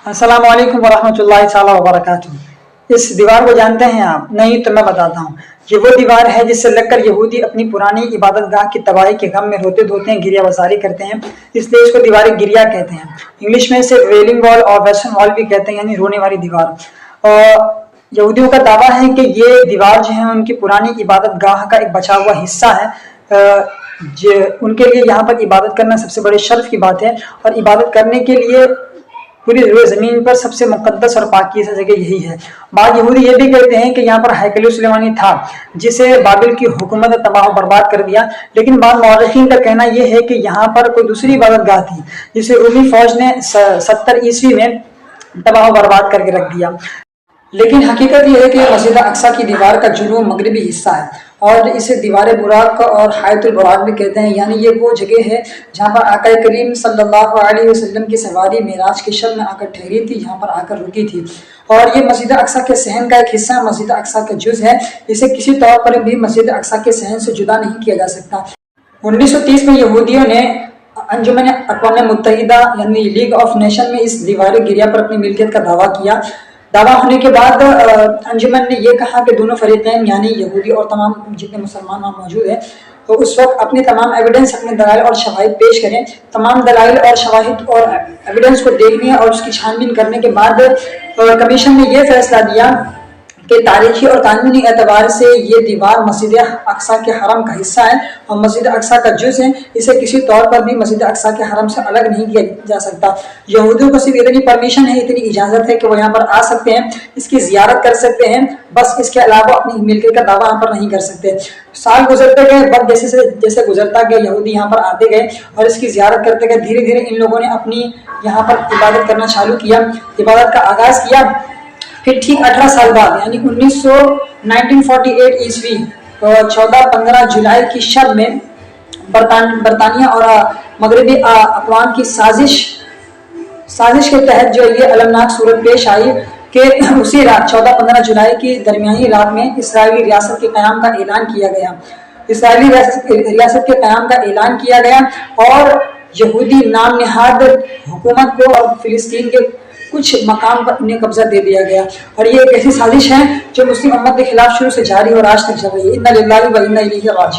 अस्सलाम वालेकुम वरहमतुल्लाहि ताला वबरकातुहू। इस दीवार को जानते हैं आप? नहीं तो मैं बताता हूँ। ये वो दीवार है जिससे लगकर यहूदी अपनी पुरानी इबादत गाह की तबाही के गम में रोते धोते हैं, गिरिया वसारी करते हैं, इसलिए इसको दीवार गिरिया कहते हैं। इंग्लिश में इसे वेलिंग वॉल और वेस्टर्न वॉल भी कहते हैं, यानी रोने वाली दीवार। और यहूदियों का दावा है कि ये दीवार जो है उनकी पुरानी इबादत गाह का एक बचा हुआ हिस्सा है। उनके लिए यहाँ पर इबादत करना सबसे बड़े शर्फ की बात है, और इबादत करने के लिए पूरी ज़मीन पर सबसे मुक़द्दस और पाकीज़ा जगह यही है। बाद यहूदी ये भी कहते हैं कि यहाँ पर हैकल सुलेमानी था, जिसे बाबिल की हुकूमत तबाह बर्बाद कर दिया। लेकिन बाद मौरख़ीन का कहना यह है कि यहाँ पर कोई दूसरी इबादत गाह थी, जिसे रूमी फ़ौज ने 70 ईस्वी में तबाह बर्बाद करके रख दिया। लेकिन हकीकत यह है कि मस्जिद अक्सा की दीवार का जुनूब मगरबी हिस्सा है, और इसे दीवार बुराक और हायतुल बुराक भी कहते हैं। यानी ये वो जगह है जहाँ पर आका करीम सल्लल्लाहु अलैहि वसल्लम की सवारी मेराज के शब में आकर ठहरी थी, यहाँ पर आकर रुकी थी। और ये मस्जिद अक्सा के सहन का एक हिस्सा, मस्जिद अक्सा का जुज़ है। इसे किसी तौर पर भी मस्जिद अक्सा के सहन से जुदा नहीं किया जा सकता। 1930 में यहूदियों ने अंजुमन अक़वाम मुत्तहिदा यानी लीग ऑफ नेशन में इस दीवार गिरिया पर अपनी मिल्कियत का दावा किया। दावा होने के बाद अंजुमन ने यह कहा कि दोनों फरीक़ैन यानी यहूदी और तमाम जितने मुसलमान वहाँ मौजूद हैं, तो उस वक्त अपने तमाम एविडेंस, अपने दलाइल और शवाहिद पेश करें। तमाम दलाइल और शवाहिद और एविडेंस को देखने और उसकी छानबीन करने के बाद कमीशन ने यह फैसला दिया कि तारीखी और कानूनी एतबार से ये दीवार मस्जिद अक्सा के हरम का हिस्सा है और मस्जिद अक्सा का जुज़ है। इसे किसी तौर पर भी मस्जिद अक्सा के हरम से अलग नहीं किया जा सकता। यहूदियों को सिर्फ इतनी परमिशन है, इतनी इजाज़त है कि वो यहाँ पर आ सकते हैं, इसकी ज़ियारत कर सकते हैं, बस इसके अलावा अपनी मिल्कियत का दावा यहाँ पर नहीं कर सकते। साल गुजरते गए, वक्त जैसे गुजरता गया, यहूदी यहाँ पर आते गए और इसकी ज़ियारत करते गए। धीरे धीरे इन लोगों ने अपनी यहाँ पर इबादत करना चालू किया, इबादत का आगाज़ किया। फिर ठीक 18 साल बाद यानी 1948 ईस्वी 14-15 जुलाई की शब में बरतानिया और मगरबी अक़वाम की साजिश के तहत जो ये अलमनाक सूरत पेश आई कि उसी रात 14-15 जुलाई की दरमियानी रात में इसराइली रियासत के क़याम का ऐलान किया गया। इसराइली रियासत के क़याम का ऐलान किया गया और यहूदी नाम निहाद हुकूमत को और फ़िलिस्तीन के कुछ मकाम पर इन्हें कब्जा दे दिया गया। और ये एक ऐसी साजिश है जो मुस्लिम उम्मत के खिलाफ शुरू से जारी और आज तक चल रही है। इन्ना लिल्लाहि व इन्ना इलैहि राजिऊन।